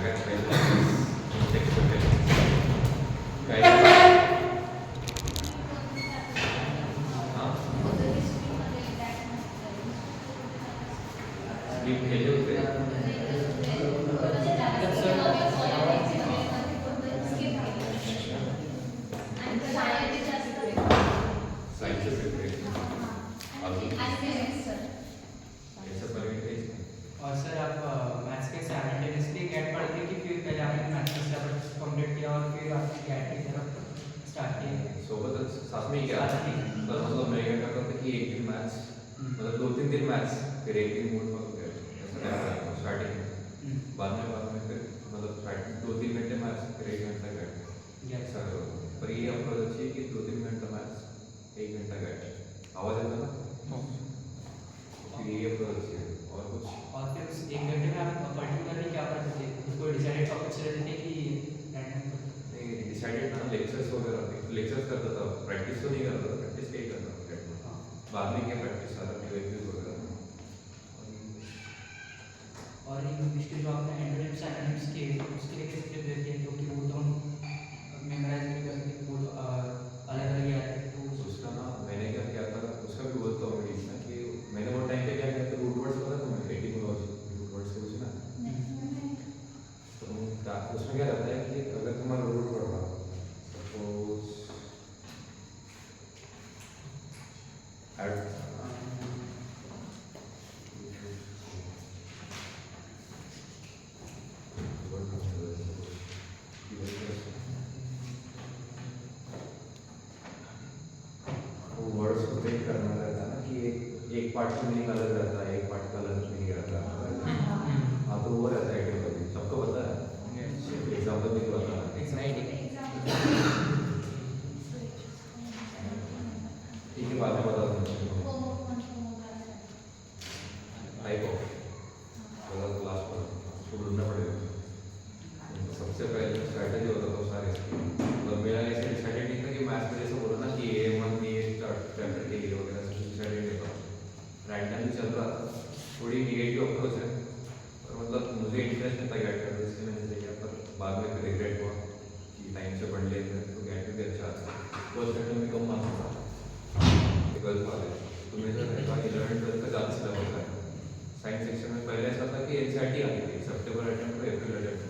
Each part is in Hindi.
सगळ्यात पहिलं एक्सपेक्टेशन काय स्लीप केले होते सायन्सचे पेपर अजून याच्या पहिले काहीच नाही. और सर आप मैथ्स के साइमल्टेनियसली गेट पढ़ के कि फिर पहले आपने मैथ्स का सिलेबस कंप्लीट किया और फिर आपने गेट की तरफ स्टार्ट किया? सोबतच साथ में क्या पर मतलब मैं क्या करता था कि एक दिन मैथ्स मतलब 2-3 दिन मैथ्स फिर एक दिन मूड में गया ऐसा करता था स्टार्टिंग में बाद में फिर मतलब स्टार्टिंग 2-3 घंटे मैथ्स फिर 1 घंटा गया ऐसा करो पर ये अप्रोच अच्छी है कि 2-3 घंटा मैथ्स 1 घंटा गया आवाज़ आता ना फिर ये अप्रोच अच्छी है और कुछ और फिर उस 1 घंटे में आप पर्टिकुलरली क्या पढ़ते थे? कोई डिसाइडेड टॉपिक्स रहते थे कि रैंडम? नहीं डिसाइडेड था लेक्चर्स वगैरह लेक्चर्स करता था प्रैक्टिस तो नहीं करता था प्रैक्टिस नहीं करता था बाद में क्या प्रैक्टिस सारा रिव्यूज वगैरह और इंग्लिश के जो आपने एंटोनिम्स एंटोनिम्स के उसके लिए कैसे प्रिपेयर किया क्योंकि वो तो हम मेमोराइज नहीं कर सकते वो अलग अलग याद है तो उसका ना मैंने क्या किया था उसका भी बोलता हूँ मैं इसमें कि मैंने वो टाइम पे क्या किया था रूट वर्ड्स पता तुम्हें एटिमोलॉजी रूट वर्ड्स से कुछ ना तो उसमें क्या रहता है कि अगर तुम्हारा रूट वर्ड रहा सपोज वर्ड्स को ब्रेक करना रहता है ना कि एक पार्ट का मीनिंग अलग रहता है एक पार्ट का अलग मीनिंग रहता है हाँ तो वो रहता है एटिमोलॉजी सबको पता है एग्जाम्पल भी पता है ठीक है बाद में बता दूँगा टाइप ऑफ क्लास पर उसको ढूंढना पड़ेगा तो सबसे पहले स्ट्रैटेजी होता था सारे मतलब मेरा ऐसे डिसाइडेड नहीं था कि मैथ्स में जैसे बोला ना कि A1 ये चैप्टर के लिए वगैरह सब डिसाइडेड नहीं था रैंडमली चल रहा था थोड़ी निगेटिव अप्रोच है और मतलब मुझे इंटरेस्ट नहीं था गेट करने इसलिए मैंने जैसे किया पर बाद में रिग्रेट हुआ कि टाइम से पढ़ लेते तो गेट में भी अच्छा आता फर्स्ट अटेम्प्ट में कम मार्क्स था ट्वेल्थ वाले तो मेरा रहेगा 11-12 का ज़्यादा सिलेबस आया साइंस सेक्शन में पहले ऐसा था कि NCERT आती थी सितंबर अटेम्प्ट और अप्रैल अटेम्प्ट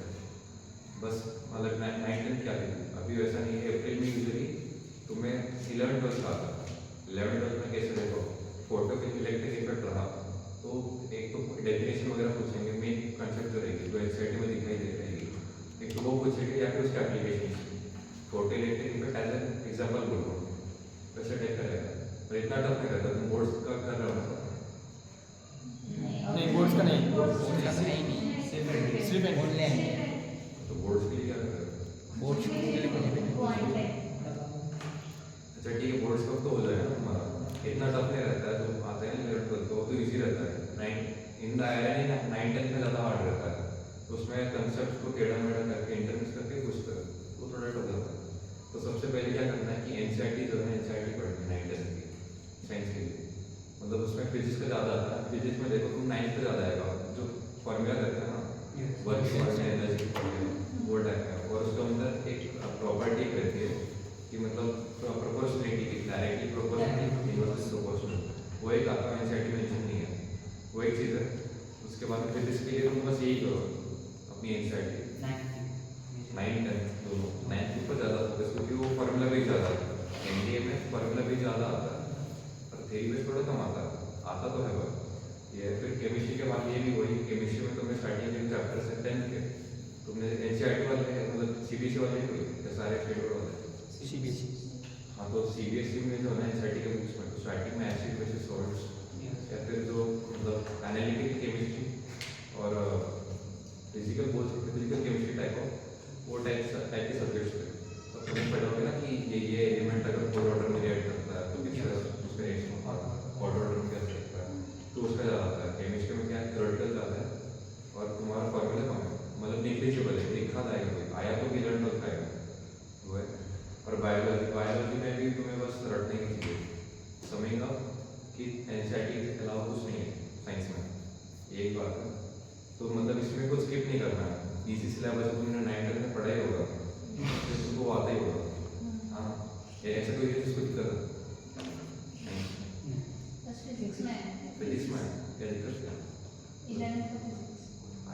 बस मतलब 9-10 की आती थी अभी वैसा नहीं है अप्रैल में यूजली तुम्हें 11-12 का आता 11-12 में कैसे देखो फोटो के इलेक्ट्रिक इफेक्ट रहा तो एक तो डेफिनेशन वगैरह पूछेंगे मेन कंसेप्ट जो रहेगी जो NCERT में दिखाई दे रहेगी एक तो वो पूछेंगे या फिर उसके application photo electric effect as an example बोल रहा हूँ वैसे टाइप का रहेगा पर इतना टफ नहीं रहता तुम बोर्ड्स का कर रहे हो नहीं बोर्ड्स का नहीं सिर्फ ऑनलाइन तो बोर्ड्स के लिए क्या कर रहे हो बोर्ड्स के लिए अच्छा ठीक है बोर्ड्स का तो हो जाएगा ना तुम्हारा इतना टफ नहीं रहता है जो आता है ना 11-12 तो इजी रहता है 9 इन द आयरन 9-10 में ज़्यादा हार्ड रहता है तो उसमें कंसेप्ट को टेढ़ा मेढ़ा करके इंटरमिक्स करके कुछ कर वो थोड़ा टफ रहता है तो सबसे पहले क्या करना है कि NCERT जो है NCERT पढ़नी 9-10 की साइंस के लिए मतलब उसमें फिजिक्स का ज़्यादा आता है फिजिक्स में देखो तुम 9th पे ज़्यादा आएगा जो फॉर्मूला रहता है ना वर्क एनर्जी वो टाइप का और उसके अंदर एक प्रॉपर्टी रहती है कि मतलब प्रोपोर्शनलिटी की डायरेक्टली प्रोपोर्शनल इनवर्सली प्रोपोर्शनल वो एक आपका NCERT में मेंशन नहीं है वो एक चीज़ है उसके बाद फिजिक्स के लिए तुम बस यही करो अपनी NCERT 9-10 दोनों 9th के ऊपर ज़्यादा फोकस क्योंकि वो फॉर्मूला भी ज़्यादा आता है NDA में फॉर्मूला भी ज़्यादा आता है पर थ्योरी में थोड़ा कम आता तो है बस ये फिर केमिस्ट्री के बाद ये भी वही केमिस्ट्री में तुम्हें स्टार्टिंग के चैप्टर से 10 के तुमने NCERT वाले मतलब CBSE वाले कोई या सारे स्टेट बोर्ड वाले CBSE हाँ तो CBSE में जो है NCERT के बुक्स में तो स्टार्टिंग में एसिड बेसिस सॉल्ट्स या फिर जो मतलब एनालिटिकल केमिस्ट्री और फिजिकल बोल सकते फिजिकल केमिस्ट्री टाइप ऑफ वो टाइप के सब्जेक्ट्स थे तो तुम्हें पढ़ोगे ना कि ये एलिमेंट अगर कोड ऑर्डर में रिएक्ट करता है तो किस उसका रिएक्शन होता है कोड ऑर्डर में क्या सकता है तो उसका ज़्यादा आता है केमिस्ट्री में क्या है थ्योरेटिकल ज़्यादा है और तुम्हारा फॉर्मूला कम है मतलब निग्लिजिबल है एक हाथ आएगा कोई आया तो भी लर्न होता है वो है और बायोलॉजी में भी तुम्हें बस रटने की चीज़ें समझेगा कि NCERT के अलावा कुछ नहीं है साइंस में एक बात है तो मतलब इसमें कुछ स्किप नहीं करना है, इजी सिलेबस तुमने 9th में पढ़ा ही होगा, फिर तुमको आता ही होगा। हाँ, ये ऐसा कोई चीज़ कुछ कर नहीं, बस फिजिक्स में है। फिजिक्स में क्या दिक्कत है? 11th का फिजिक्स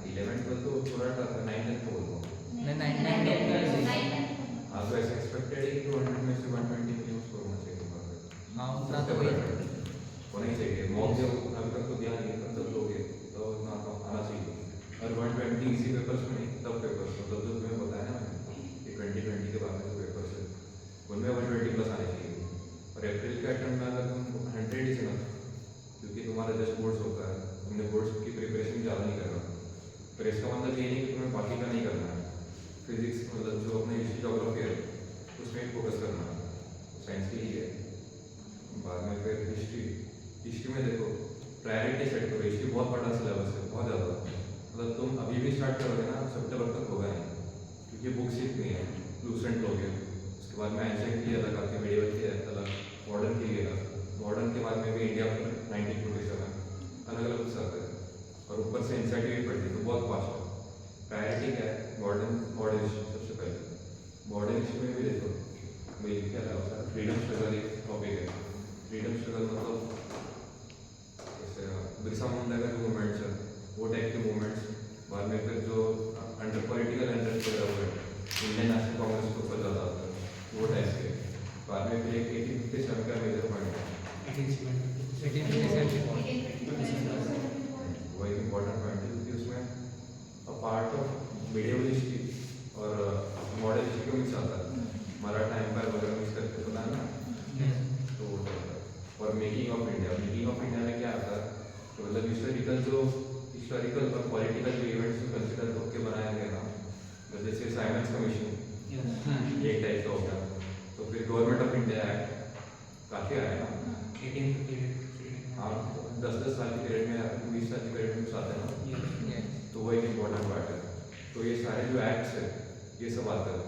11th में तो थोड़ा टफ है, 9th को बोलूँ। नहीं, 9th हाँ, तो ऐसा एक्सपेक्टेड है कि 200 में से 120 मिलियन स्कोर होना चाहिए तुम्हारा। हाँ उतना तो वही होना ही चाहिए, मॉक जब अभी तक तो ध्यान नहीं था, तब लोगे तो इतना तो आना चाहिए। और 120 इसी पेपर्स में नहीं, तब पेपर्स मतलब जो तुम्हें बताया ना मैंने कि 2020 के बाद में जो पेपर्स है उनमें 120 प्लस आने चाहिए। और अप्रैल के अटेम्प्ट में अगर तुम 100 ही से ना, क्योंकि तुम्हारा जस्ट बोर्ड्स होता है, तुमने बोर्ड्स की प्रिपरेशन ज़्यादा नहीं करना, पर इसका मतलब ये नहीं कि तुम्हें बाकी का नहीं करना है। फिजिक्स मतलब जो अपने हिस्ट्री जोग्राफी है उसमें फोकस करना है, साइंस के लिए है। बाद में फिर हिस्ट्री में देखो प्रायोरिटी सेट करो, हिस्ट्री बहुत बड़ा सिलेबस है, बहुत ज़्यादा, मतलब तुम अभी भी स्टार्ट करोगे ना सितंबर तक होगा नहीं, क्योंकि बुक्स इतनी है, लूसेंट लोगे, उसके बाद में एंशिएंट की अलग आती है, मेडिवल की अलग, मॉडर्न की अलग, मॉडर्न के बाद में भी इंडिया पर 1947 अलग अलग बुक्स आते हैं, और ऊपर से एनसीईआरटी भी पढ़ती है, तो बहुत फास्ट है। प्रायोरिटी क्या है? मॉडर्न हिस्ट्री सबसे पहले, मॉडर्न हिस्ट्री में भी देखो भाई क्या होता है, फ्रीडम स्ट्रगल एक टॉपिक है। फ्रीडम स्ट्रगल मतलब जैसे बिरसा मुंडा का जो मूवमेंट्स है वो टाइप के मूवमेंट्स, बाद में फिर जो अंडर पॉलिटिकल अंडर हुए इंडियन नेशनल कांग्रेस के ऊपर ज़्यादा आता है वो टाइप के, बाद में फिर एक 1857 का मेजर पॉइंट है, 1857 वो एक इम्पॉर्टेंट पॉइंट है, क्योंकि उसमें पार्ट ऑफ मीडियल हिस्ट्री और मॉडर्न हिस्ट्री को मिक्स आता है, मराठा एम्पायर वगैरह मिक्स करके पता है ना, तो वो होता है। और मेकिंग ऑफ इंडिया में क्या आता है तो मतलब हिस्टोरिकल और पॉलिटिकल जो इवेंट्स को कंसिडर करके बनाया गया ना, तो जैसे साइमन्स कमीशन ये एक टाइप का हो गया, तो फिर गवर्नमेंट ऑफ इंडिया एक्ट काफ़ी आया ना, 1858 हाँ 10-10 साल के पीरियड में 20 साल के पीरियड में कुछ आते हैं ना, तो वो एक इम्पोर्टेंट पार्ट है। तो ये सारे जो एक्ट्स है ये सब आता है,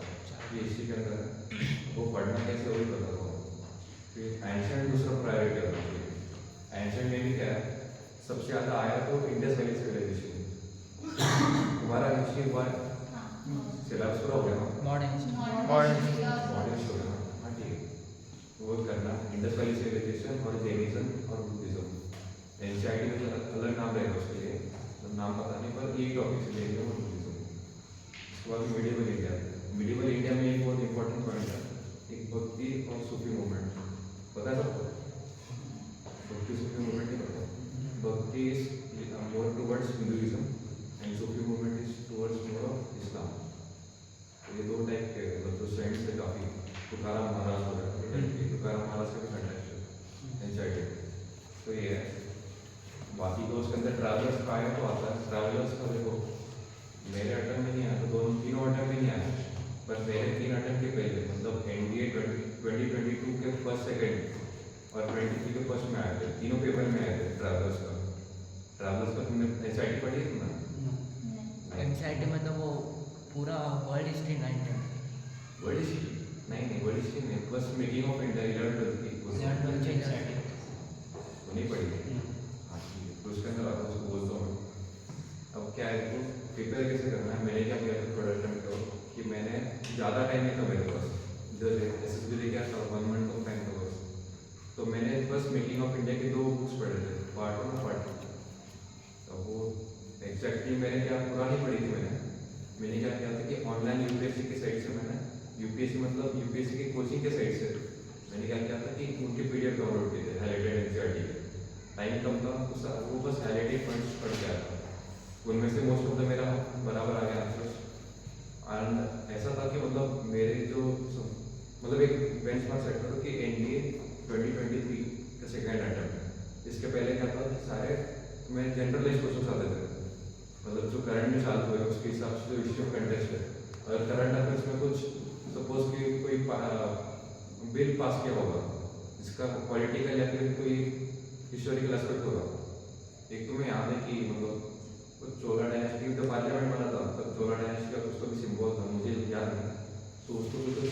ये हिस्ट्री के अंदर है, वो पढ़ना कैसे वही पता हो। फिर एंशिएंट दूसरा प्रायोरिटी होना चाहिए, एंशिएंट में भी क्या है सबसे ज़्यादा आया तो इंडस वैली सिविलाइजेशन, तुम्हारा हिस्ट्री हुआ सिलेबस पूरा हो गया ना, मॉडर्न मॉडर्न हिस्ट्री हो गया ना, हाँ ठीक है, वो करना इंडस वैली सिविलाइजेशन और जैनिज्म और बुद्धिज्म। एनसीईआरटी में अलग नाम रहेगा उसके लिए, नाम पता नहीं, पर यही टॉपिक से जैनिज्म और बुद्धिज्म। उसके बाद मिडिवल इंडिया में एक बहुत इंपॉर्टेंट पॉइंट है, एक भक्ति और सूफी मूवमेंट, पता है सबको? भक्ति सूफी मूवमेंट नहीं पता? भक्ति is more towards Hinduism and Sufi movement is towards more of Islam. तो ये दो टाइप के मतलब जो सेंट्स है काफ़ी, तुकाराम महाराज वगैरह, तुकाराम महाराज का भी कंटेक्ट है एनसीईआरटी, तो ये है। बाकी तो उसके अंदर ट्रैवलर्स का आया तो आता है, ट्रैवलर्स का देखो मेरे अटेम्प्ट में नहीं आया, तो तीनों अटेम्प्ट में नहीं आया, पर मेरे 3 अटेम्प्ट के पहले मतलब एनडीए 2022 के फर्स्ट सेकंड और 23 के फर्स्ट में आए थे, तीनों पेपर में आए थे ट्रैवलर्स का तुमने एनसीईआरटी पढ़ी है तुमने? एनसीईआरटी में तो वो पूरा world history 9th world history नहीं, वर्ल्ड हिस्ट्री नहीं, बस मेकिंग ऑफ इंडिया 11-12 की वो नहीं पढ़ी है। हाँ ठीक है, तो उसके अंदर आता है, उसको बोलता हूँ मैं। अब क्या है तो प्रिपेयर कैसे करना है, मैंने क्या किया था थोड़ा अटेम्प्ट करो कि मैंने ज़्यादा टाइम नहीं था मेरे पास, जैसे SSB दे क्या था 1 मंथ ऑफ टाइम था बस, तो मैंने बस मेकिंग ऑफ इंडिया के 2 बुक्स पढ़े थे, पार्ट 1 और पार्ट 2। तो वो एग्जैक्टली मैंने क्या पूरा नहीं पढ़ी थी, मैंने क्या किया था कि ऑनलाइन यूपीएससी की साइट से मैंने यूपीएससी की कोचिंग के साइट से मैंने क्या किया था कि उनके PDF डाउनलोड किए थे हाईलाइटेड एनसीईआरटी के, टाइम कम था तो वो बस हाईलाइटेड पॉइंट्स पढ़ के आया था, उनमें से मोस्ट ऑफ द मेरा बराबर आ गया आंसर्स। एंड ऐसा था कि मतलब मेरे जो मतलब एक बेंचमार्क सेट करो कि एनडीए 2023 का सेकेंड अटेम्प्ट है, इसके पहले क्या था सारे मेरे जनरलाइज क्वेश्चन आते थे, मतलब जो करंट में चालू हुए उसके हिसाब से जो इश्यू ऑफ कंटेक्स्ट है, अगर करंट अफेयर्स में कुछ सपोज कि कोई बिल पास किया होगा जिसका पॉलिटिकल या फिर कोई हिस्टोरिकल एस्पेक्ट होगा, एक तुम्हें याद है कि मतलब चोला डायनेस्टी का पार्लियामेंट बना था, तब चोला डायनेस्टी का कुछ तो भी सिंबल था, मुझे याद नहीं, तो उसको कुछ तो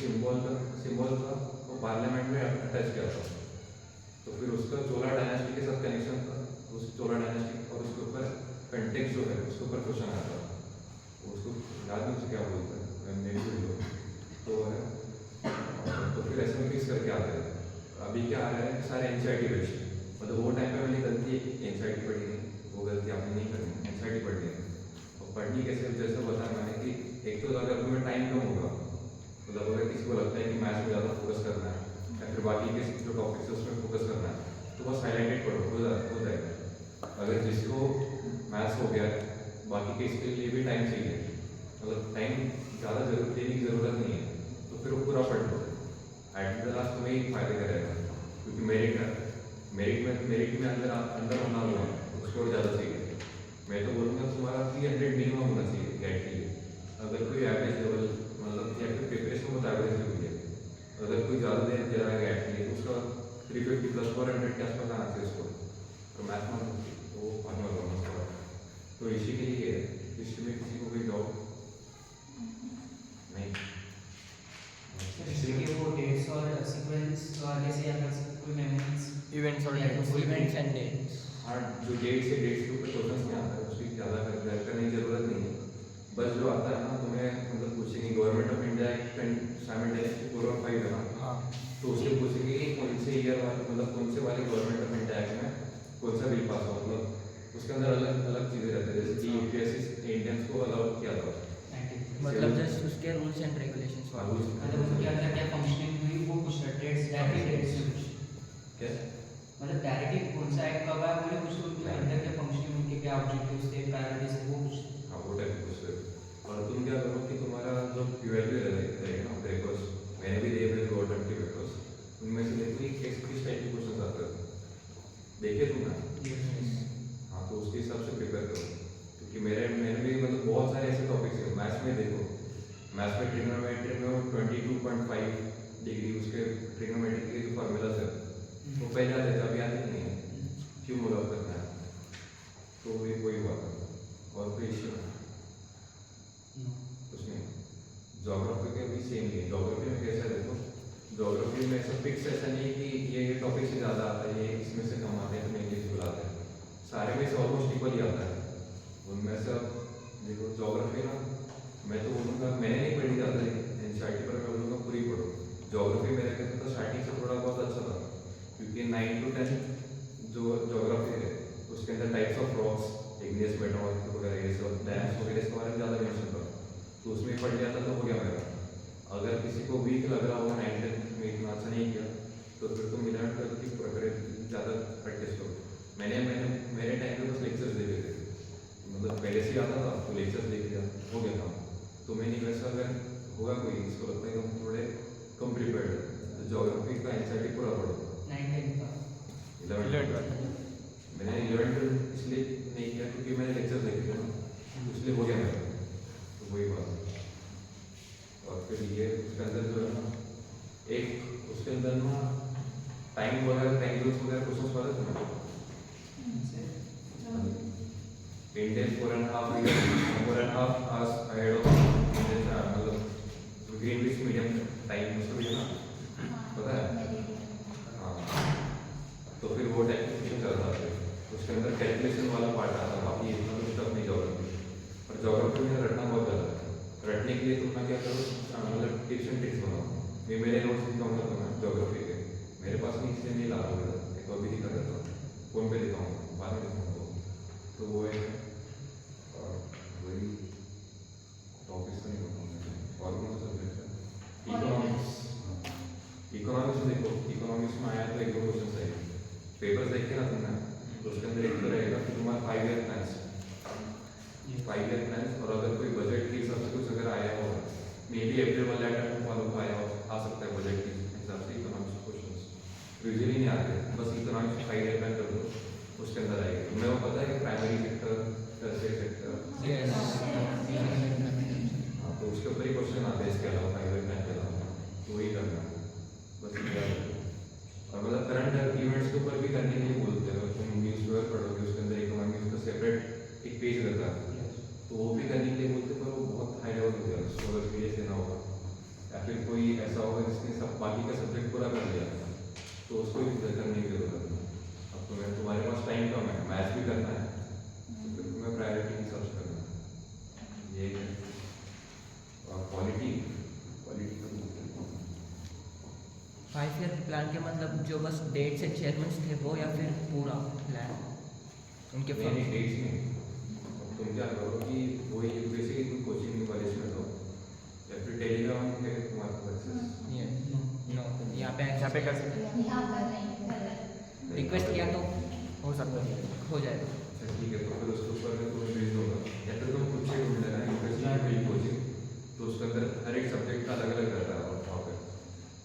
सिंबल था वो पार्लियामेंट में अटैच किया था, तो फिर उसका चोला डायनेस्टी के साथ कनेक्शन था, उस चोला डायनेस्टी और उसके ऊपर कंटेक्स्ट जो है उसके ऊपर क्वेश्चन आता था, याद नहीं मुझे क्या बोलते हैं मेरी कोई लोग तो है तो फिर ऐसे में फिक्स करके आते हैं। अभी क्या आ रहा है कि सारे एनसीईआरटी बेस्ड, मतलब वो टाइम पे मैंने गलती एनसीईआरटी पढ़ी नहीं, वो गलती आपने नहीं करनी, एनसीईआरटी पढ़नी है। और पढ़नी कैसे, जैसे बताया मैंने कि एक तो अगर तुम्हें टाइम कम होगा, मतलब अगर किसी को लगता है कि मैथ्स में ज़्यादा फोकस करना है या फिर बाकी के जो टॉपिक्स है उसमें फोकस करना है, तो बस हाईलाइटेड पढ़ो, हो जाएगा। अगर जिसको मैथ्स हो गया, बाकी के इसके लिए भी टाइम चाहिए, मतलब टाइम ज़्यादा जरूरत देने की ज़रूरत नहीं है, तो फिर वो पूरा पढ़ लो। एट द लास्ट तुम्हें ही फायदे करेगा, क्योंकि मेरिट में अंदर होना हुआ उसको और ज़्यादा चाहिए। मैं तो बोलूँगा तुम्हारा 300 मिनिमम होना चाहिए गेट के लिए। अगर कोई एवरेज लेवल, मतलब या फिर प्रिपरेशन बहुत एवरेज लेवल है, अगर कोई ज़्यादा देर दे रहा है गेट के लिए तो उसका 350 प्लस 400 के आसपास आना चाहिए उसको, तो मैथ में वो फॉर्मल होना उसका। तो इसी के लिए हिस्ट्री में किसी को कोई जॉब नहीं, इसलिए वो डेट्स और सीक्वेंस आगे से याद कर सकते, कोई मेमोरीज इवेंट्स और डेट्स, इवेंट्स एंड डेट्स। हाँ जो डेट्स है डेट्स के ऊपर क्वेश्चन नहीं आता है, उसकी ज़्यादा करने की ज़रूरत नहीं है। बस जो आता है ना तुम्हें, मतलब पूछेंगे गवर्नमेंट ऑफ इंडिया साइमल्टेनियसली 4 और 5 है ना, हाँ तो उससे पूछेंगे कि कौन से ईयर वाले, मतलब कौन से वाले गवर्नमेंट ऑफ इंडिया एक्ट में कौन सा बिल पास हुआ, मतलब उसके अंदर अलग अलग चीज़ें रहती है, जैसे कि यूपीएससी इंडियंस को अलाउ किया था, मतलब जस्ट उसके रूल्स एंड रेगुलेशंस हाँ, मतलब उनके अंदर क्या फंक्शनिंग हुई वो कुछ डेट्स डायरेक्टली डेट्स से कुछ, क्या मतलब डायरेक्टली कौन सा एक्ट कब आया बोले कुछ, उनके अंदर क्या फंक्शनिंग, उनके क्या ऑब्जेक्टिव्स थे, प्रायोरिटीज थे, वो कुछ। हाँ वो टाइप कुछ है। और तुम क्या करो कि तुम्हारा जो QLB रहेगा ना पेपर्स, मैंने भी दिए थे 2 अटेम्प्ट के पेपर्स, उनमें से देखो कि किस टाइप के क्वेश्चन आते हैं, देखे तुमने? हाँ तो उसके हिसाब से प्रिपेयर करो, क्योंकि मैंने भी मतलब बहुत सारे ऐसे टॉपिक्स हैं मैथ्स में। देखो मैथ्स में ट्रिग्नोमेट्री में 22.5 डिग्री उसके ट्रिग्नोमेट्री के जो फार्मूलाज है वो पहले आते थे, अभी आते नहीं है, क्यों मुला करना है, तो वही हुआ था। और कोई इश्यू कुछ नहीं। जोग्राफी के भी सेम ही है, जोग्राफी में कैसा है देखो, जोग्राफी में ऐसा फिक्स ऐसा नहीं है कि ये टॉपिक से ज़्यादा आता है, ये इसमें से कम आते हैं तो इंग्लिश बुलाते हैं, सारे में से ऑलमोस्ट इक्वल ही आता है उनमें से। देखो जोग्राफी ना, मैं तो बोलूँगा मैंने नहीं पढ़ी ज़्यादा एनसीईआरटी पर, मैं बोलूँगा पूरी पढ़ो। जोग्राफी मेरे कहते तो स्टार्टिंग से थोड़ा बहुत अच्छा था, क्योंकि 9 to 10 जो जोग्राफी है उसके अंदर types of rocks, igneous metamorphic वगैरह ये सब डैम्स वगैरह इसके बारे में ज़्यादा मेंशन था, तो उसमें पढ़ लिया था तो हो गया मेरा। अगर किसी को वीक लग रहा होगा 9-10 में इतना अच्छा नहीं किया, तो फिर तुम 11-12 की प्रक्रिया ज़्यादा प्रैक्टिस करो। मैंने मेरे टाइम पे बस लेक्चर्स देखे थे, मतलब पहले से आता था तो लेक्चर्स देख लिया हो गया था। तो मैंने वैसा अगर होगा कोई इसको लगता है कि हम थोड़े कम प्रिपेयर्ड है, तो जोग्राफी का एनसीईआरटी पूरा पढ़ो। 9-10 का 11 मैंने 11 इसलिए नहीं किया क्योंकि मैंने लेक्चर देखे थे ना, इसलिए हो गया मेरा, तो वही बात। और फिर ये उसके अंदर जो है ना, एक उसके अंदर ना टाइम वगैरह, टाइम जोन्स वगैरह क्वेश्चन पता था ना, इंडियन 4.5 hours ahead of मतलब ग्रीनविच मीडियम टाइम उसको भी है ना, पता है? हाँ तो फिर वो टाइप क्वेश्चन चल रहा था, उसके अंदर कैलकुलेशन वाला पार्ट आता था, बाकी इतना कुछ टफ नहीं जोग्राफी। और जोग्राफी में रटना बहुत ज़्यादा है, रटने के लिए तुम क्या करो, मतलब टिप्स एंड ट्रिक्स बनाओ। ये मेरे नोट्स दिखाऊंगा तुम्हें जोग्राफी के, मेरे पास नहीं इसलिए नहीं ला रहा हूँ, एक और भी दिखा देता हूँ, फ़ोन पे दिखाऊंगा, बाद में दिखाऊंगा। तो वो है और वही टॉपिक्स तो नहीं बताऊँगा। और कौन सा सब्जेक्ट है? इकोनॉमिक्स। इकोनॉमिक्स देखो, इकोनॉमिक्स में आया तो 1-2 क्वेश्चन सही पेपर्स देखे ना तुमने, तो उसके अंदर एक तो रहेगा कि तुम्हारा 5 ईयर प्लान्स, 5 ईयर प्लान्स, और अगर कोई बजट के हिसाब से कुछ अगर आया होगा, मे बी अप्रैल वाला टाइम फॉलो आया आ सकता है बजट के हिसाब से इकोनॉमिक्स क्वेश्चन, यूजुअली नहीं आते। बस इकोनॉमिक्स 5 ईयर प्लान कर दो, उसके अंदर आएगी। तुम्हें वो पता है कि प्राइमरी सेक्टर, टर्शियरी सेक्टर, हाँ तो उसके ऊपर ही क्वेश्चन आते हैं, इसके अलावा 5 ईयर प्लान के अलावा, तो वही करना है बस। और मतलब करंट इवेंट्स के ऊपर भी करने के लिए बोलते हैं, तुम न्यूज़पेपर पढ़ोगे उसके अंदर इकोनॉमिक्स का सेपरेट एक पेज रहता है, तो वो भी करने के लिए बोलते हैं, पर वो बहुत हाई लेवल हो गया, उसको अगर सीरियस लेना होगा या फिर कोई ऐसा होगा जिसने सब बाकी का सब्जेक्ट पूरा कर लिया तो उसको भी करने की जरूरत है। अब तुम्हारे पास टाइम कम है, मैथ्स भी करना है, तो फिर तुम्हें प्रायोरिटी के हिसाब से करना है, यही है। 5 ईयर प्लान के मतलब जो बस डेट्स एंड चेयरमैन थे वो, या फिर पूरा प्लान उनके नहीं नहीं डेट्स नहीं। अब तुम क्या करो कि वही यूपीएससी की तुम कोचिंग कॉलेज में दो या फिर टेलीग्राम के तुम्हारे को एक्सेस नो यहाँ पे कर सकते हैं। यहाँ पर नहीं कर रहे। रिक्वेस्ट किया तो हो सकता है, हो जाएगा। अच्छा ठीक है, तो फिर उसके ऊपर मैं तुम्हें भेज दूंगा या फिर तुम खुद से ढूंढ लेना यूपीएससी की कोई कोचिंग, तो उसके अंदर हर एक सब्जेक्ट का अलग अलग रहता है वहाँ पे।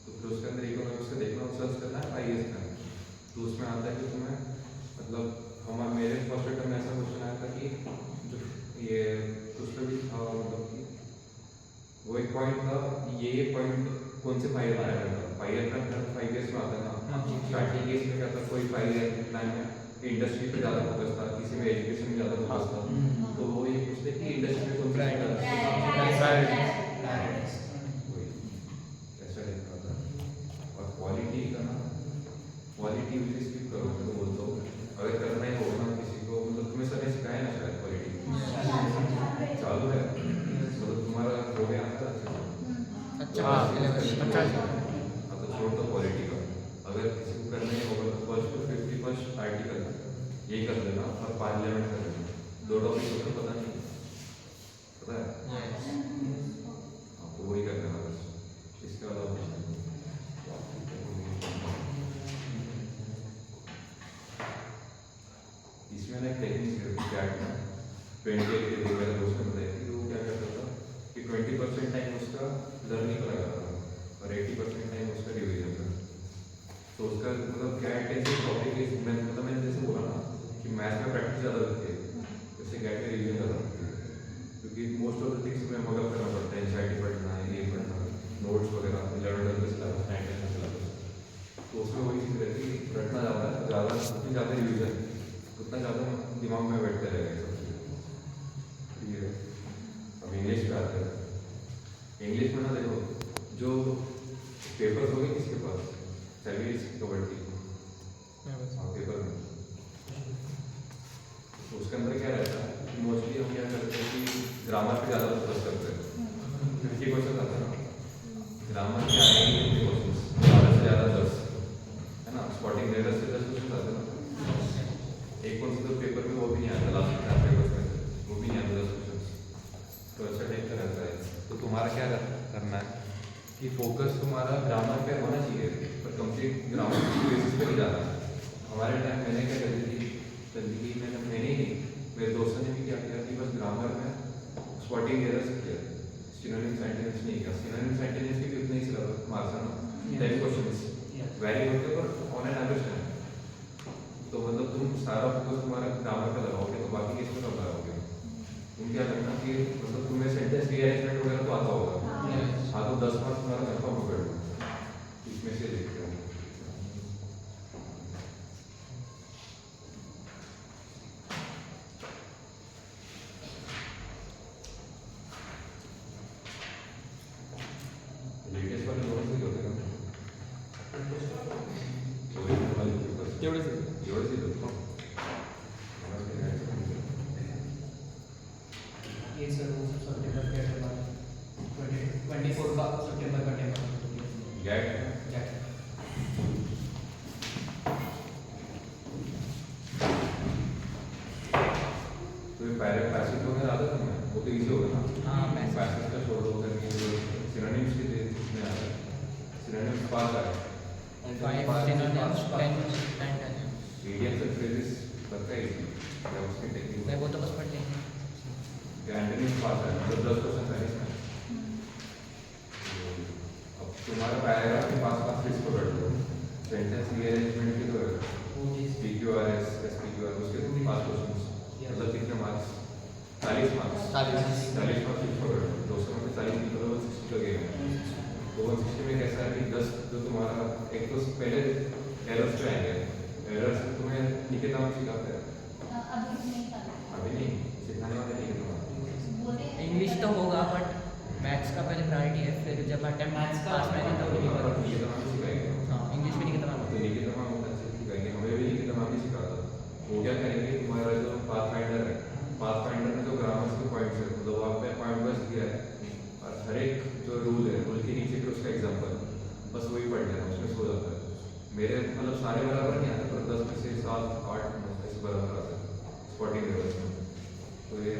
तो फिर उसके अंदर इकोनॉमिक्स का देखना सर्च करना है IAS का, तो उसमें आता है कि तुम्हें मतलब हमारे मेरे फर्स्ट अटेम्प्ट में ऐसा क्वेश्चन आया था कि जो ये उस पर भी था मतलब कि वो एक पॉइंट था, ये पॉइंट कौन से 5 ईयर प्लान था। 5 ईयर प्लान 5 ईयर्स में आता है ना। स्टार्टिंग केस में क्या था, कोई 5 ईयर प्लान में इंडस्ट्री पे ज़्यादा फोकस था, किसी में एजुकेशन में ज़्यादा फोकस था। तो वो ये पूछते कि इंडस्ट्री में कौन सा वही ऐसा लिखा था। और क्वालिटी का ना, क्वालिटी मुझे स्किप करो, मैं तो बोलता हूँ अगर करना ही होगा ना किसी को, मतलब तुम्हें सर ने सिखाया ना शायद क्वालिटी चालू है, मतलब तुम्हारा हो गया था अच्छा हाँ, तो छोड़ दो क्वालिटी का। अगर किसी को करना ही होगा तो फर्स्ट टू 51st आर्टिकल यही कर लेना और पार्लियामेंट कर लेना। 2 टॉपिक होते हैं, पता नहीं पता है आपको, वही कर लेना बस, इसके अलावा कुछ नहीं। इसमें ना एक टेक्निक है कैट में 28 के लिए मेरा दोस्त ने बताया कि वो क्या करता था कि 20% टाइम उसका लर्निंग पर लगाता था और 80% टाइम उसका रिविजन था। तो उसका मतलब कैट ऐसे टॉपिक है, मैंने जैसे बोला ना कि मैथ में प्रैक्टिस ज़्यादा लगती है, जैसे कैट में रिविजन ज़्यादा लगती है, क्योंकि मोस्ट ऑफ द थिंग्स में मगअप करना पड़ता है, एनसीईआरटी पढ़ना है, ये पढ़ना है, नोट्स वगैरह 11 12 सिलेबस 9 10 सिलेबस। तो उसमें वही चीज़ रहती है, रटना ज़्यादा है, ज़्यादा उतनी ज़्यादा रिविजन उतना ज़्यादा दिमाग में बैठते रहेगा सब चीज़ें। ठीक है, अब इंग्लिश पे आते हैं। इंग्लिश में ना देखो, जो पेपर्स हो गए किसके पास, सर्विस कवर्ड की पेपर में, तो उसके अंदर क्या रहता है कि मोस्टली हम क्या करते हैं कि ग्रामर पे ज़्यादा फोकस करते हैं। 50 क्वेश्चन आता है ना, ग्रामर के आएंगे 50 क्वेश्चन, ज़्यादा से ज़्यादा 10 है ना, स्पॉटिंग एरर से 10 क्वेश्चन आते हैं ना। एक कौन सा तो पेपर में वो भी नहीं आता, लास्ट 4 पेपर्स में वो भी नहीं आता 10 क्वेश्चन। तो अच्छा टाइप का रहता है। तो तुम्हारा क्या करना है कि फोकस तुम्हारा ग्रामर पे होना चाहिए, पर कंप्लीट ग्रामर की बेसिस पे नहीं जाना है। हमारे टाइम मैंने क्या जल्दी की मैंने ही नहीं, मेरे दोस्तों ने भी क्या किया कि बस ग्रामर में स्पॉटिंग एरर्स किया, सिनोनिम सेंटेंस नहीं किया। सिनोनिम सेंटेंस के भी उतने ही सिलेबस मार्क्स है ना, 10 क्वेश्चंस वेरी होते हैं पर ऑन एन एवरेज टाइम। तो मतलब तुम सारा फोकस तुम्हारा ग्रामर पे लगाओगे तो बाकी किस पे लगाओगे। तुम क्या करना कि मतलब तुम्हें सेंटेंस रीअरेंजमेंट वगैरह तो आता होगा, हाँ, तो 10 मार्क्स तुम्हारा कंफर्म हो गया इसमें से देखते हो। लेटेस्ट वाले दोनों से होते हैं तेवढे एवढं से होतं ये सर वो सब सितंबर के बाद 24 का सितंबर का टाइम गैट तो ये पैसेज वगैरह आता था ना, वो तो इजी होगा ना। हाँ, passage। पैसेज का छोड़ दो करके जो सिनोनिम्स के इसमें आता है, सिनोनिम्स पास आया, 5 synonyms 10 मीडियम से फ्रेजेस लगता है इजी, या उसके टेक्निक नहीं, वो तो बस पढ़ लेंगे। एंटोनिम्स पास आया, मतलब 10 क्वेश्चन है इसमें। अब तुम्हारा पैराग्राफ के पास इसको बैठ लो, सेंटेंस रीअरेंजमेंट के तो PQRS SPQR उसके तो 5 क्वेश्चन, मतलब कितने मार्क्स, 40 मार्क्स, 40 मार्क्स इसको बैठ लो, 200 में 40 निकलो 160 का गेम है। तो 160 में कैसा है कि 10 जो तुम्हारा एक तो पहले एरर्स पे आएंगे, एरर्स तुम्हें लिखित नाम सिखाते हैं, अभी नहीं करना। अभी नहीं सिखाने वाले लिखित नाम। बोले इंग्लिश तो होगा बट मैथ्स का पहले प्रायोरिटी है, फिर जब अटेम्प्ट Maths का पास में नहीं तो नहीं करोगे। लिखित नाम सिखाएंगे, हाँ, इंग्लिश भी नहीं करना। तो लिखित नाम बहुत अच्छे से सिखाएंगे, हमें भी लिखित नाम ही सिखाता। वो क्या करेंगे, तुम्हारा जो पाथफाइंडर है, पाथफाइंडर में जो ग्रामर्स के पॉइंट्स है, मतलब वहाँ पे पॉइंट वाइज दिया है और हर एक जो रूल है, रूल के नीचे फिर उसका एग्जाम्पल बस वही पढ़ लेना, उसमें सो जाता है। मेरे मतलब सारे बराबर नहीं आते, पर 10 में से 7 8 9 ऐसे बराबर आते हैं स्पॉटिंग एरर्स में। तो ये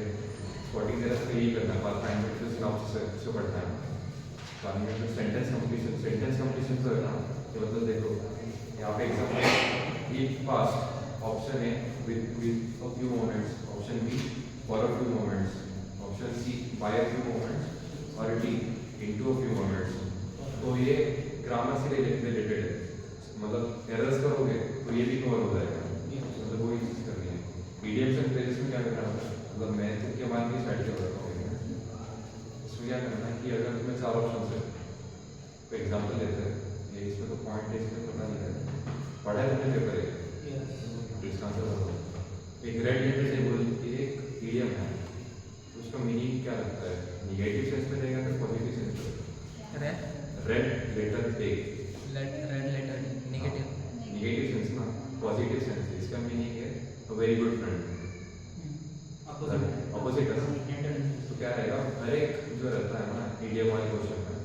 स्पॉटिंग एरर्स का यही करना है, पाथफाइंडर से सिनॉप्सिस से पढ़ना है। बाद में फिर सेंटेंस कंप्लीशन तो है ना, कि मतलब देखो यहाँ पे एग्जाम्पल है, e past option a with a few moments, option b for a few moments, option c by a few moments और d into a few moments. तो ये ग्रामर से रिलेटेड है, मतलब एरर्स करोगे तो ये भी कवर हो जाएगा, मतलब वही चीज़ करनी है। ईडीएम्स एंड फ्रेजेस में क्या करना है, मतलब मैं के मान की स्टार्ट कर रहा हूँ, इसमें क्या करना है कि अगर तुम्हें 4 ऑप्शन है, तो एग्जाम्पल लेते हैं, ये इसमें तो पॉइंट है, इसमें पता नहीं है, पढ़ा है तुमने पेपर है, इसका आंसर बताओ। एक रेड लेटर टेबल एक ईडीएम है, उसका मीनिंग क्या लगता है, निगेटिव सेंस में रहेगा फिर पॉजिटिव सेंस में? Red letter take, red letter negative negative sense ना, पॉजिटिव सेंस, इसका मीनिंग है a very good friend, opposite है ना। तो क्या रहेगा, हर एक जो रहता है ना ईडीएम वाले क्वेश्चन में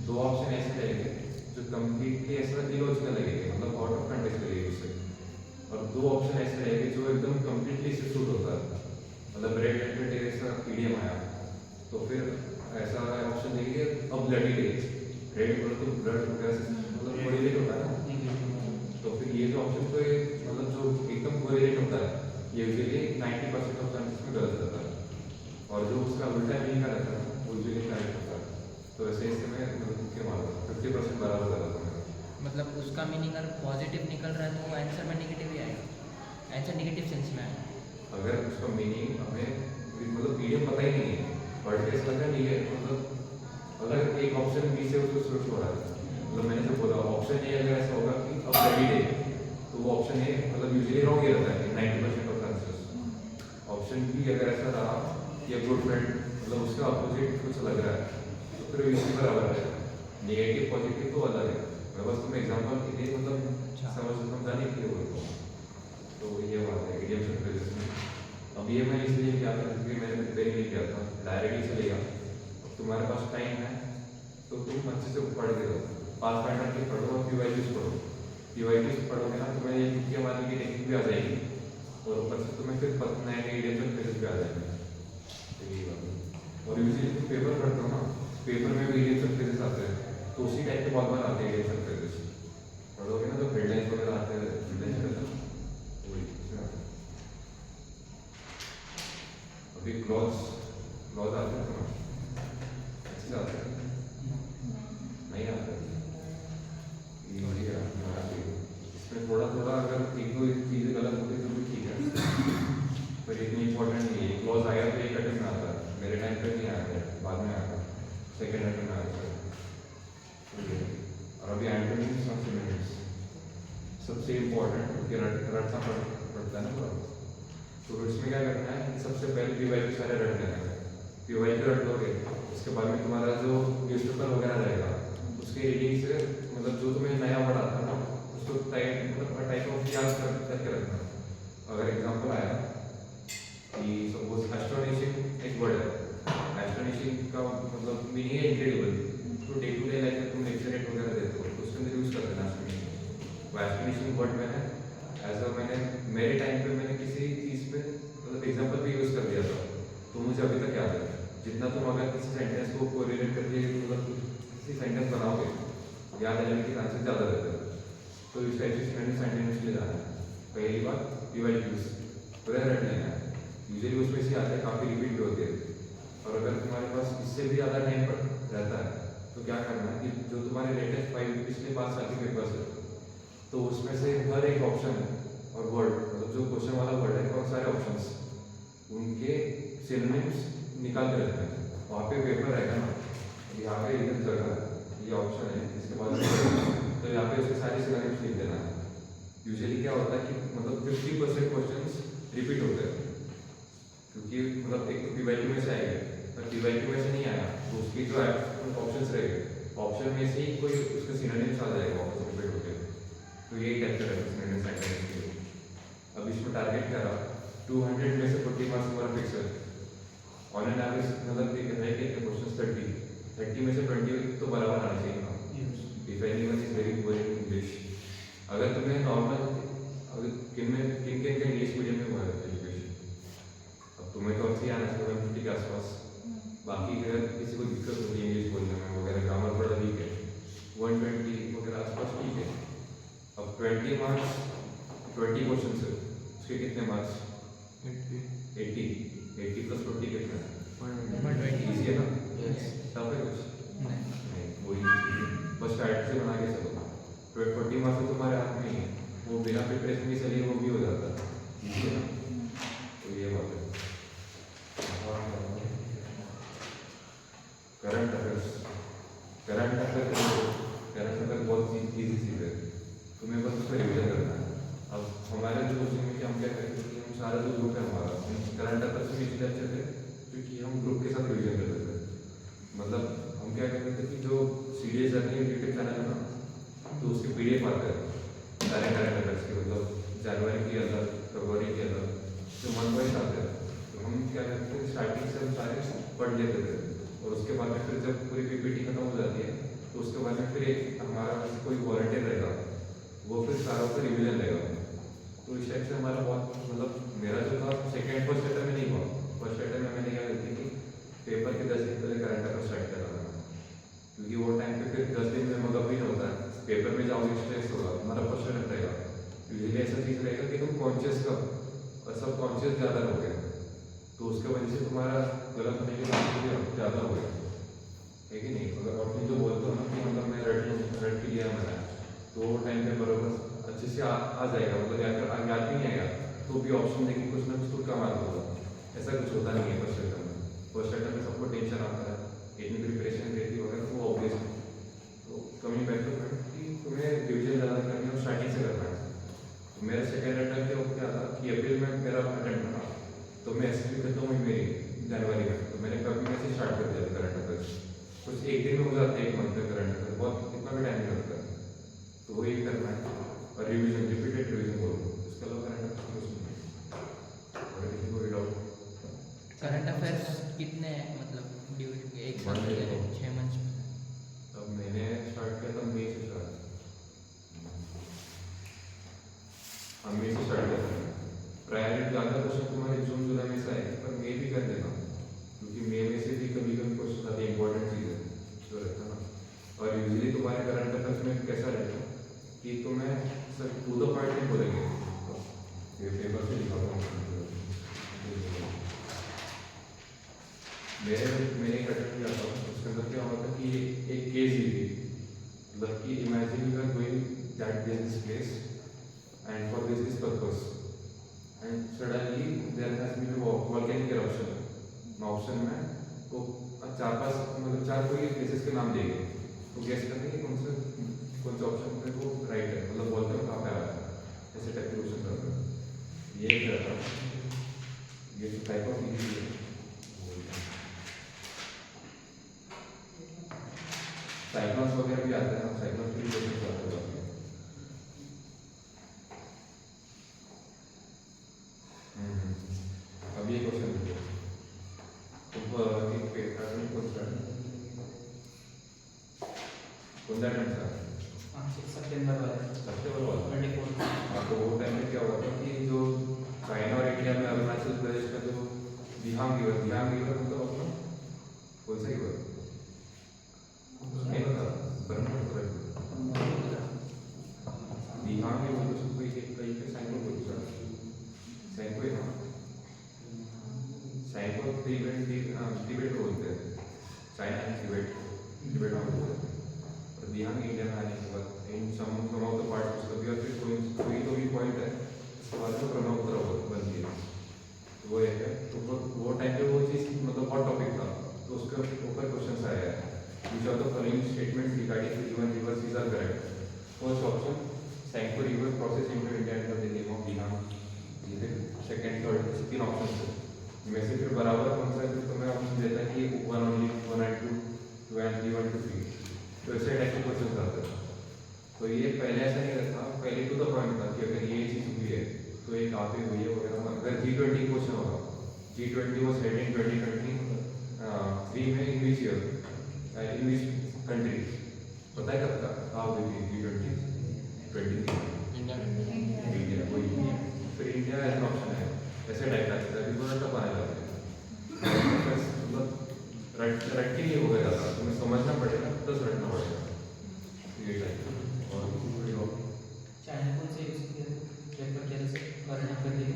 2 ऑप्शन ऐसे रहेंगे जो कंप्लीटली ऐसा इलॉजिकल लगेंगे, मतलब आउट ऑफ कंटेक्स्ट लगेगी उससे, और 2 ऑप्शन ऐसे रहेंगे जो एकदम कंप्लीटली से सूट होता है। मतलब रेड लेटर टेक ऐसा ईडीएम आया, तो फिर ऐसा ऑप्शन देंगे अब ब्लडी डे, रेड बोलो तो ब्लड वगैरह से मतलब कोरिलेट होता है ना, तो फिर ये जो ऑप्शन तो मतलब जो एकदम कोरिलेट होता है ये यूजुअली 90% ऑफ चांसेस में गलत रहता है, और जो उसका उल्टा मीनिंग का रहता है वो यूजुअली करेक्ट होता है। तो वैसे इसमें मतलब क्या मालूम 50% बराबर रहता है। मतलब उसका मीनिंग अगर पॉजिटिव निकल रहा है तो वो आंसर में नेगेटिव ही आएगा, आंसर नेगेटिव सेंस में आएगा। अगर उसका मीनिंग हमें मतलब ईडीएम पता ही नहीं है, वर्ड के लगा नहीं है, मतलब अगर एक ऑप्शन बी से उसको स्विच हो रहा है, मतलब मैंने जो बोला ऑप्शन ए अगर ऐसा होगा कि अब रेडी डे, तो वो ऑप्शन ए मतलब यूजुअली रॉन्ग ही रहता है 90% ऑफ आंसर्स। ऑप्शन बी अगर ऐसा रहा कि गुड फ्रेंड, मतलब उसका अपोजिट कुछ लग रहा है, तो फिर इसी बराबर है, नेगेटिव पॉजिटिव तो अलग है। मैं बस तुम्हें एग्जांपल के लिए मतलब समझाने के लिए बोलता हूँ। तो ये बात है ईडीएम सेंटेंसेस में। अब ये मैं इसलिए किया था क्योंकि मैंने प्रिपेयर नहीं किया था, डायरेक्टली चलेगा। अब तुम्हारे पास टाइम है तो तुम अच्छे से पढ़ के दो, पाथफाइंडर के पढ़ो और पीवाईक्यूज पढ़ो। पीवाईक्यूज पढ़ोगे ना तुम्हें ये मुख्य मानने की टेक्निक भी आ जाएगी, और ऊपर से तुम्हें फिर नए नए ईडीएम सेंटेंसेस भी आ जाएंगे। तो यही बात है। और यूजुअली तुम पेपर पढ़ते हो ना, पेपर में भी ईडीएम सेंटेंसेस आते हैं, तो उसी टाइप के बहुत बार आते हैं ईडीएम सेंटेंसेस। पढ़ोगे ना तो हेडलाइंस वगैरह आते हैं, वही अभी क्लॉज आते हैं ना, अच्छे से आते हैं, नहीं आते इसमें थोड़ा थोड़ा अगर एक दो चीज़ें गलत होती तो भी ठीक है, पर इतनी इंपॉर्टेंट नहीं है। क्लॉज आया तो एक अटेम्प्ट में आता है, मेरे टाइम पे नहीं आया था, बाद में आया था, सेकेंड अटेम्प्ट में आया था। और अभी एंटोनिम्स और सिनोनिम्स सबसे इम्पोर्टेंट, क्योंकि रटना पड़ता है ना थोड़ा। तो इसमें क्या करना है, सबसे पहले पीवाईक्यू सारे रट लेना है। पीवाईक्यू रट लोगे, उसके बाद में तुम्हारा जो न्यूज़पेपर वगैरह रहेगा उसके रीडिंग से मतलब जो तुम्हें नया वर्ड आता है ना उसको टाइप ऑफ याद करके रखना। अगर एग्जांपल आया कि सपोज एस्टोनिशिंग एक वर्ड है, एस्टोनिशिंग का मतलब मीनिंग है इनक्रेडिबल, तो डे टू डे लाइफ में तुम लेक्चर वगैरह देते हो तो उसके अंदर यूज़ कर देना एस्टोनिशिंग। वो एस्टोनिशिंग वर्ड मैंने मेरे टाइम पे मैंने किसी चीज़ पे मतलब एग्जांपल भी यूज़ कर दिया था, तो मुझे अभी तक याद है। जितना तुम अगर किसी सेंटेंस को कोरिलेट करके मतलब किसी सेंटेंस बनाओगे, याद रहने के चांसेस ज़्यादा रहते हैं। तो इस टाइप से सेंटेंस ले जाना है। पहली बात पीवाईक्यूज पूरा रट लेना है, यूजुअली उसमें से आते हैं, काफ़ी रिपीट भी होते हैं। और अगर तुम्हारे पास इससे भी ज़्यादा टाइम रहता है तो क्या करना है कि जो तुम्हारे लेटेस्ट 5 पिछले 5 साल के पेपर्स है तो उसमें से हर एक ऑप्शन और वर्ड मतलब जो क्वेश्चन वाला वर्ड है और सारे ऑप्शंस उनके सिनोनिम्स निकाल के रखना है। वहाँ पे पेपर रहेगा ना, यहाँ पे इधर जगह ये ऑप्शन है, इसके बाद तो यहाँ पे उसके सारे सिनोनिम्स लिख देना है। यूजुअली क्या होता है कि मतलब 50% क्वेश्चंस रिपीट होते हैं, क्योंकि मतलब एक तो पीवाईक्यू में से आएगा, पर पीवाईक्यू में से नहीं आया तो उसकी जो ऑप्शंस रहेंगे, ऑप्शन में से ही कोई उसके सिनोनिम्स आ जाएगा वापस रिपीट होकर। तो यही टाइप का रहता है सिनोनिम्स सेंटेंस के लिए। अब इसमें टारगेट क्या रहा, 200 में से 40 मार्क्स हमारा फिक्स है। ऑन एन एवरेज मतलब रह के क्वेश्चन 30 में से 20 तो बराबर आना चाहिए ना। इफ एनीवन बाकी अगर किसी को दिक्कत होती है इंग्लिश बोलने में वगैरह, ग्रामर थोड़ा वीक है, 120 वगैरह आसपास ठीक है। अब 20 मार्क्स 20 क्वेश्चन है, उसके कितने मार्क्स? 80 80 प्लस 40 कितना है? 120 इजी है ना? Yes. टफ है कुछ? नहीं नहीं, वो easy है। बस स्टार्ट से बना के चलो। 40 मार्क्स तो तुम्हारे हाथ में ही है, वो बिना प्रिपरेशन के चलिए वो भी हो जाता है, इजी है ना? तो ये बात है। करंट अफेयर्स, करंट अफेयर बहुत इजी चीज़ है, तुम्हें बस उसको रिविजन करना है। अब हमारे जो कोचिंग में कि हम क्या करते हैं कि हम सारा जो ग्रुप है हमारा करंट अफेयर्स में इसलिए अच्छे थे क्योंकि हम ग्रुप के साथ रिविजन करते थे। मतलब हम क्या करते थे कि जो सीरीज जर्नी यूट्यूब चैनल है ना, तो उसके PDF आते हैं सारे करंट अफेयर्स के, मतलब जनवरी की अलग, फरवरी की अलग, जो मंथ वाइज आते हैं। तो हम क्या करते थे स्टार्टिंग से हम सारे पढ़ लेते थे, और उसके बाद में फिर जब पूरी PPT खत्म हो जाती है तो उसके बाद में फिर एक हमारा कोई वॉलंटियर रहेगा, वो फिर सारा उसका रिविजन लेगा। तो इस टाइप से हमारा बहुत, मतलब मेरा जो था सेकेंड फर्स्ट लेटर में नहीं हुआ, फर्स्ट लेटर में मैंने क्या करती कि पेपर के 10 दिन पहले करंट अफेयर स्टार्ट करा था, क्योंकि वो टाइम पे फिर 10 दिन में मगर भी नहीं होता है, पेपर में जाओगे स्ट्रेस होगा, हमारा फर्स्ट लेटर रहेगा। यूजली ऐसा चीज़ रहेगा कि तुम कॉन्शियस कब और सब कॉन्शियस ज़्यादा रहोगे, तो उसके वजह से तुम्हारा गलत होने के चांसेस ज़्यादा हो गए, है कि नहीं? अगर और तुम जो बोलते हो ना कि मतलब मैं रट के लिया मैंने, तो टाइम पे बरोबर अच्छे से आ जाएगा, मतलब या फिर याद नहीं आएगा तो भी ऑप्शन देखें कुछ ना कुछ तुक्का मार होगा। ऐसा कुछ होता नहीं है फर्स्ट लेटर में। फर्स्ट लेटर में सबको टेंशन आता है, इतनी प्रिपरेशन रहती है वगैरह, तो ऑब्वियस है। तो कमी बैठो कि तुम्हें रिविजन ज़्यादा करनी है और स्टार्टिंग से करना है। तो मेरा सेकेंड अटैम्प्ट क्या था कि अप्रैल में मेरा अटैम्प्ट था, तो मैं ऐसे भी खत्म हुई मेरी जनवरी में, तो मैंने कभी में से स्टार्ट कर दिया था करंट अफेयर्स। कुछ एक दिन में हो जाता है, एक मंथ में करंट अफेयर, बहुत इतना भी टाइम नहीं लगता। तो वही करना है, और रिविजन, रिपीटेड रिविजन बोलो, इसके अलावा करंट अफेयर कुछ नहीं। और किसी को डाउट? करंट अफेयर्स कितने मतलब ड्यूरेशन एक साल One के year. 6 मंथ्स में? तब मैंने स्टार्ट किया था मई से स्टार्ट, हाँ मई से स्टार्ट किया था। प्रायोरिटी ज़्यादा क्वेश्चन तुम्हारे जून जुलाई में से आएगी, पर मई भी कर देना, क्योंकि मई में से भी कभी कभी क्वेश्चन आते हैं, इंपॉर्टेंट चीज़ है जो रहता है ना। और यूजली तुम्हारे करंट अफेयर्स में कैसा रहता है कि तुम्हें सर टू द पॉइंट नहीं बोलेंगे, ये पेपर से लिखा था मैंने एक अटेम्प्ट किया था, उसके अंदर क्या हुआ था कि एक केस दी थी, मतलब कि imagine you are going that this place and for this purpose and suddenly there has been volcanic eruption. Option में तो 4-5 मतलब 4 कोई प्लेसेस के नाम दिए गए, तो गेस करने की कौन से ऑप्शन पे वो राइट है, मतलब बोलते हैं कहाँ पे आ रहा है, ऐसे टाइप के क्वेश्चन करते हैं। ये करता है, ये टाइप ऑफ इजी है। साइक्लोन्स वगैरह भी आते हैं, साइक्लोन्स भी क्वेश्चन आते हैं। अब ये क्वेश्चन देखो, तो एक पैटर्न कौन सा टाइम था? 6 सितंबर वाला सबसे बड़ा 24। हाँ, तो वो टाइम में क्या हुआ था कि जो चाइना और इंडिया में अरुणाचल प्रदेश का जो दिहांग रिवर मतलब अपना कौन सा रिवर नहीं पता, ब्रह्मपुत्र दिहांग रिवर, उसको कोई कहीं पे सैंको बोलते हैं, सैंको है ना, सैंको तिब्बत बोलते हैं, चाइना एंड तिब्बत में बोलते हैं। और दिहांग इंडिया में आने के बाद इन सम ऑफ द पार्ट्स उसका भी, और फिर कोई तो भी पॉइंट है, उसके बाद में ब्रह्मपुत्र बनती है, तो वो एक है। तो वो टाइम पे वो चीज़ मतलब बहुत टॉपिक था, तो उसके ऊपर क्वेश्चन आया है, which are the following statement regarding even rivers is are correct. First option Tsangpo river crosses into India and the name of Dihang, second third 3 option थे, में से फिर बराबर कौन सा है, तो मैं ऑप्शन देता है कि 1 ओनली 1 एंड 2 2 एंड 3 1 2 3, तो ऐसे टाइप के क्वेश्चन आते हैं। तो ये पहले ऐसा नहीं रहता, पहले टू द पॉइंट था कि अगर ये चीज़ हुई है तो एक आप ही हुई है वगैरह। अगर G20 क्वेश्चन होगा, G20 वॉज हेड इन 2023 में इन which year, in which country, पता है कब था हुई थी G20? 23 इंडिया, वही फिर इंडिया एज ऑप्शन है, ऐसे टाइप का है, अभी थोड़ा टफ आने लगा है। मतलब रट के नहीं होगा ज़्यादा, तुम्हें समझना पड़ेगा प्लस रटना पड़ेगा, ये टाइप। और कोई और चाइना कौन से पेपर क्या से करने कर दिए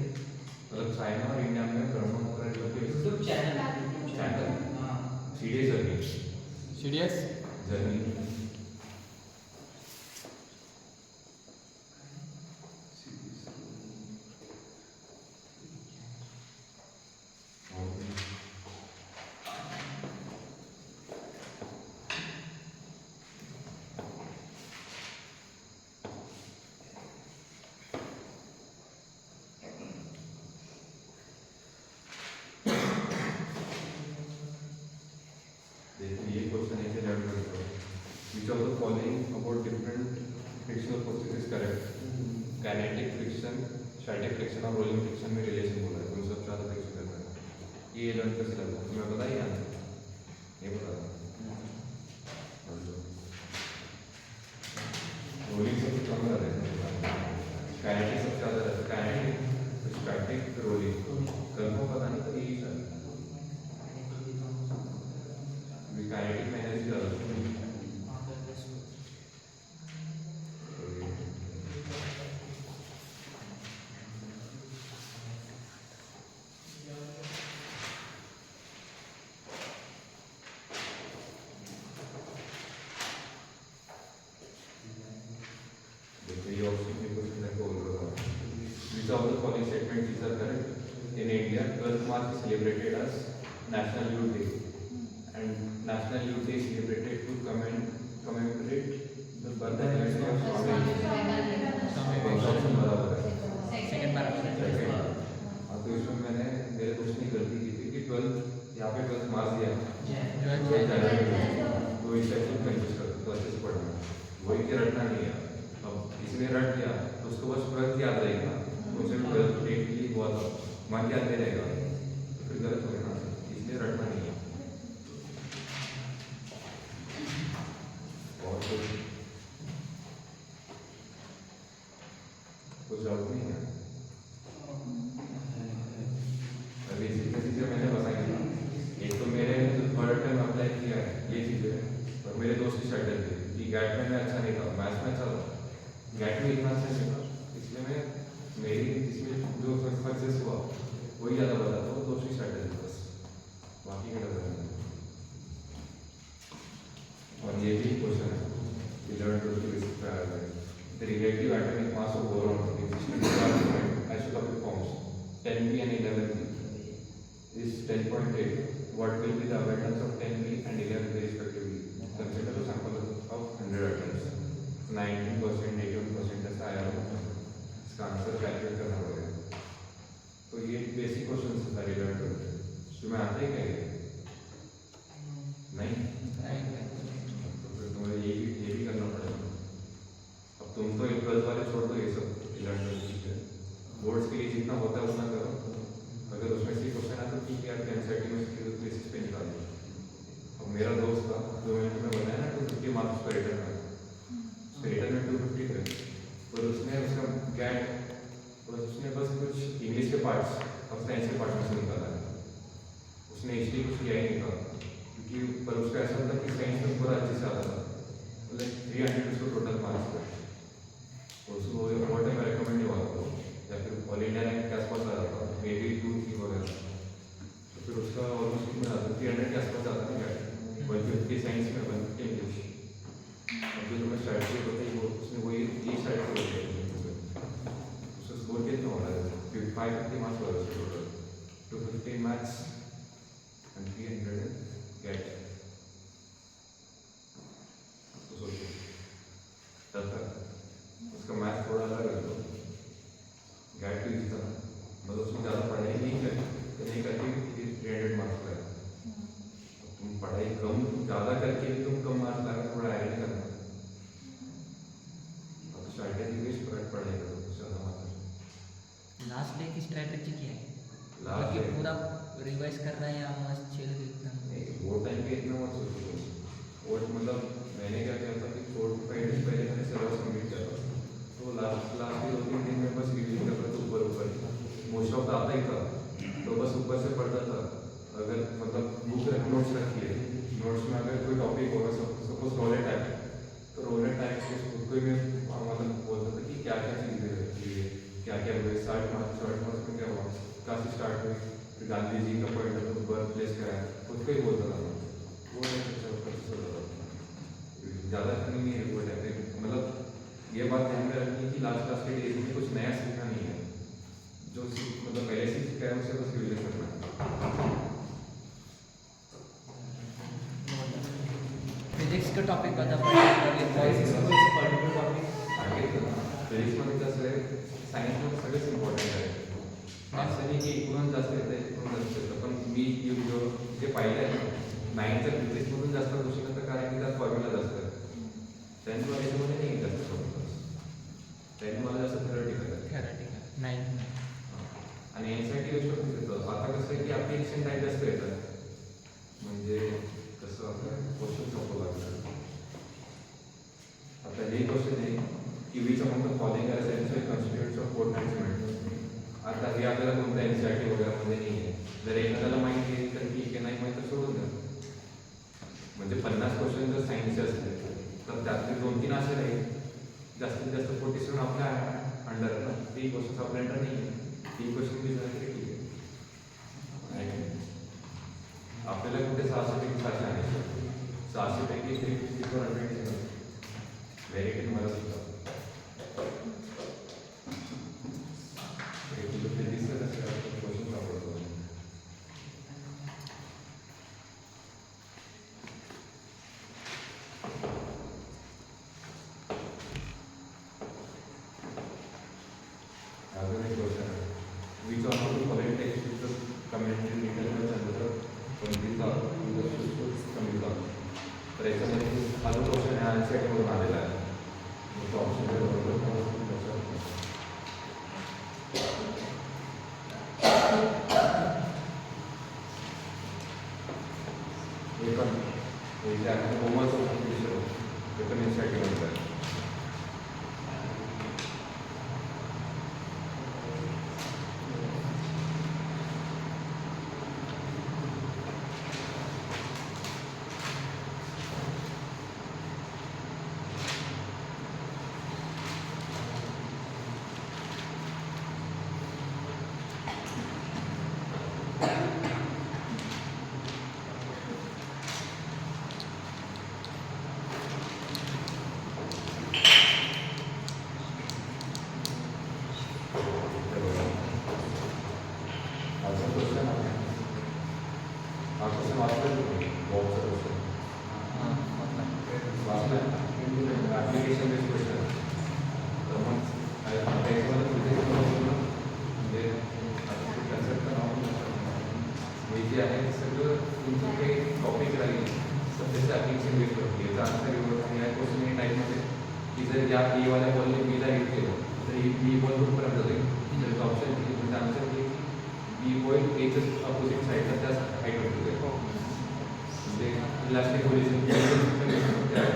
मतलब चाइना और इंडिया में ब्रह्म मुहूर्त के यूट्यूब चैनल चैनल हाँ सीरियस जर्नी सीडीएस जर्नी देखो ये क्वेश्चन ऐसे लर्न करते हो विच of the following about different frictional forces is correct kinetic friction static friction और रोलिंग फ्रिक्शन में रिलेशन बोला है कौन सबसे ज़्यादा फ्रिक्शन करता है ये लर्न कैसे लगता है तुम्हें पता ही आंसर ये बता रोलिंग सबसे कम रहता है काइनेटिक सबसे ज़्यादा रहता है काइनेटिक स्टैटिक रोलिंग कल को पता नहीं तो यही सर काइनेटिक में एनर्जी ज़्यादा होती है देखो ये ऑप्शन में क्वेश्चन है बोल रहा हूँ which of the following statements is correct in India 12th March is celebrated as National Youth Day and National Youth Day is celebrated to commemorate the birth anniversary of Swami option बराबर है सेकंड बार सेकंड हाँ तो इसमें मैंने मेरे दोस्त ने गलती की थी कि 12 यहाँ पे 12 मार्च दिया जो है तो इस टाइप से कंफ्यूज कर तो अच्छे से पढ़ना वही के रटना नहीं है अब किसी ने रट दिया तो उसको बस 12 याद रहेगा उसे 12 डेट के लिए हुआ था मन याद नहीं रहेगा तो फिर गलत हो गया ना इसलिए रटना नहीं है और कुछ डाउट नहीं है अभी सीधे चीज़ें मैंने बताई ना एक तो मेरे जो थर्ड टाइम अप्लाई किया है ये चीज़ें और मेरे दोस्त की शर्ट थी कि गैट में मैं अच्छा नहीं था मैथ्स में अच्छा था गैट में इतना अच्छा नहीं था इसलिए मैं मेरी इसमें जो सक्सेस हुआ वही ज़्यादा बताता हूँ दोस्त की शर्ट थी बस बाकी का डर और ये भी क्वेश्चन है 11-12 बेसिस पे आया है the relative atomic mass of boron existing in isotopic forms 10B and 11B is 10.8. What will be the abundance of 10B and 11B respectively? Consider a sample of 100 atoms. 19%, 81% ऐसा आया होगा इसका आंसर कैलकुलेट करना पड़ेगा तो ये बेसिक क्वेश्चन है सारे 11-12 तुम्हें आता है क्या ये नहीं तो फिर तुम्हें ये भी करना पड़ेगा अब तुम तो 12 वाले छोड़ दो ये सब 11-12 बोर्ड्स के लिए जितना होता है उतना करो अगर उसमें से क्वेश्चन आता तो ठीक है यार एनसीईआरटी में इसके बेसिस पे निकाल दो अब मेरा दोस्त था जो मैंने तुम्हें बताया ना 250 मार्क्स पर रिटर्न में उसके रिटर्न में 250 थे और उसने उसका गैट और उसने बस कुछ इंग्लिश के पार्ट्स और साइंस के पार्ट्स में से निकाला है उसने इसलिए कुछ किया ही नहीं था क्योंकि पर उसका ऐसा था कि साइंस में पूरा अच्छे से आता था लाइक 300 उसको टोटल मार्क्स थे उसको अवार्ड में रिकमेंड हुआ था या फिर ऑल इंडिया रैंक के आसपास आ जाता मे बी 2-3 वगैरह तो फिर उसका ऑलमोस्ट कितना आता 300 के आसपास आता है क्या 150 साइंस में 150 इंग्लिश अब जो तुम्हें स्ट्रैटेजी होता है वो उसने वही ये स्ट्रैटेजी होती है उसका स्कोर कितना हो रहा है 550 मार्क्स हो रहा है टोटल 250 मैथ्स एंड 300 गेट तो सोचो तब तक उसका मैथ थोड़ा अलग है तो गैट तो इजी था मतलब उसमें ज़्यादा पढ़ाई नहीं करके भी 300 मार्क्स लाया तुम पढ़ाई कम ज़्यादा करके भी तुम कम मार्क्स लाया थोड़ा ऐड नहीं करना अब स्ट्रैटेजी बेस्ड पढ़ाई करो ज़्यादा मार्क्स लास्ट डे की स्ट्रैटेजी क्या है लास्ट कि पूरा रिवाइज कर रहा है या मस्त चिल एकदम वो टाइम पे इतना मत सोचो वो मतलब मैंने क्या किया था कि 4-5 डेज पहले मैंने सिलेबस कंप्लीट किया था तो लास्ट के 2-3 दिन में बस रिवीजन कर रहा था ऊपर मोस्ट ऑफ तो आता ही था तो बस ऊपर से पढ़ता था अगर मतलब बुक नोट्स रखी है टॉपिक होगा सपोज रोलेट टाइप, तो रोलेट टाइप के खुद को ही मैं मतलब बोलता था कि क्या क्या चीज़ें हुई, क्या क्या हुए, शॉर्ट मार्च में क्या हुआ, कहाँ से स्टार्ट हुई, फिर गांधी जी का पॉइंट ऑफ बर्थ प्लेस क्या है, खुद को ही बोलता था मैं। वो मैं होता था, ज़्यादा नहीं रिपोर्ट है मतलब ये बात ध्यान में रखनी कि लास्ट के डेज में कुछ नया सीखना नहीं है, जो मतलब पहले से सीखा है उसे बस यूज करना है। फिजिक्स का टॉपिक बता पर्टिकुलर टॉपिक फिजिक्समध्ये कसं आहे, सायन्समध्ये सगळंच इम्पॉर्टंट आहे. असं नाही की इकडून जास्त येतं इकडून जास्त येतं, पण मी जे पाहिलं आहे नाईनच्या फिजिक्समधून जास्त गोष्टी नंतर, कारण की त्यात फॉर्म्युला जास्त आहे. टेन्थमध्ये याच्यामध्ये नाही जास्त फॉर्म्युला, टेन्थमध्ये जास्त थेरॉटिकल आहे. नाही आणि एनसीईआरटी गोष्ट खूप येतं. आता कसं आहे की ॲप्लिकेशन टाईप जास्त येतात, म्हणजे कसं आता क्वेश्चन सोपं लागतं. आता हे क्वेश्चन आहे की which amount of following are essential constituents of coordinate cement. आता हे आपल्याला कोणत्या एनसीईआरटी वगैरेमध्ये नाही आहे. जर एखाद्याला माहिती आहे तर ठीक आहे, नाही माहिती तर सोडून द्या. म्हणजे 50 क्वेश्चन जर सायन्सचे असले तर त्यातले 2-3 असे राहील, जास्तीत जास्त 47 आपल्या अंडर ना, 3 क्वेश्चन आपल्या अंडर नाही आहे. 3 क्वेश्चन बी झाले तरी ठीक आहे. आपल्याला कुठे 600 पैकी 600 आणायचे, 600 पैकी 350 व्हेरी मला सुद्धा फिजिक्सचं कसं क्वेश्चन सापडतो. अजून एक क्वेश्चन आहे, which of the following text is community internal चंद्र कोणतीचा कमी होता. तर याच्यामध्ये हा जो क्वेश्चन आहे आन्सरमधून आलेला आहे. तो ऑप्शन हे पण जे आहे होमवर्कचं कॉम्पिटिशन ते पण यासाठी म्हणतात. ॲप्लिकेशन बेस्ड क्वेश्चन तर मग त्याच्यामध्ये म्हणजे कन्सेप्टचं नाव हे जे आहे ते सगळं तुमचं काही टॉपिक राहील सध्याचं ॲप्लिकेशन बेस्ड होती. याचा आन्सर एवढं आणि या क्वेश्चन या टाईपमध्ये की जर या बीवाल्या बॉलने बीला हिट केलं तर ही बी बॉल कुठपर्यंत जाईल. जर ऑप्शन म्हणजे आन्सर हे की बी बॉल एच अपोजिट साईडला त्याच हाईट होते, म्हणजे इलास्टिक पोझिशन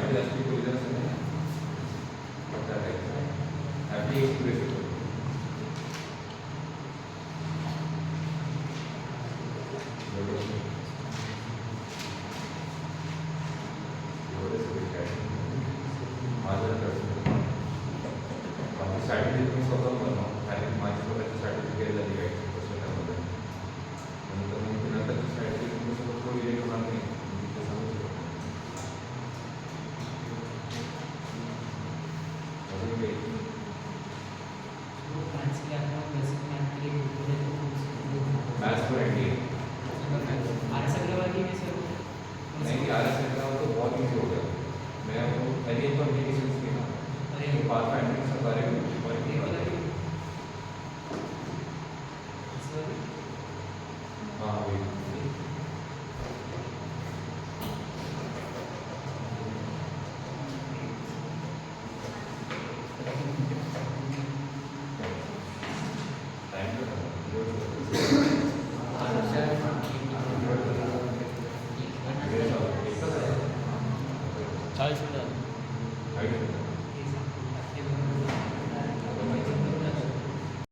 इलास्टिक पोझिशन असं नाही त्या टाईपचं ॲप्लिकेशन बेस्ड होतं. एवढे सगळे काय माझं बाकी सर्टिफिकेट मी स्वतः बनव, कारण माझी स्वतःची सर्टिफिकेट झाली काय पुस्तकामध्ये. नंतर मग नंतरची सर्टिफिकेट मी स्वतः कोणी रिलेट होणार नाही, ते सांगू शकतो. अजून काही साइंस के लिए बेसिक मैथ के लिए मॅथ्स पर एंडी आर अग्रवाल की भी सर नहीं आर एस का तो बहुत ईजी हो गया. मैं वो पहले तो एप्लीकेशन थी ना, अरे बाद में एप्लीकेशन बारे में वर्क नहीं करता. हाँ वही टाइम चाळीस मिनिट तो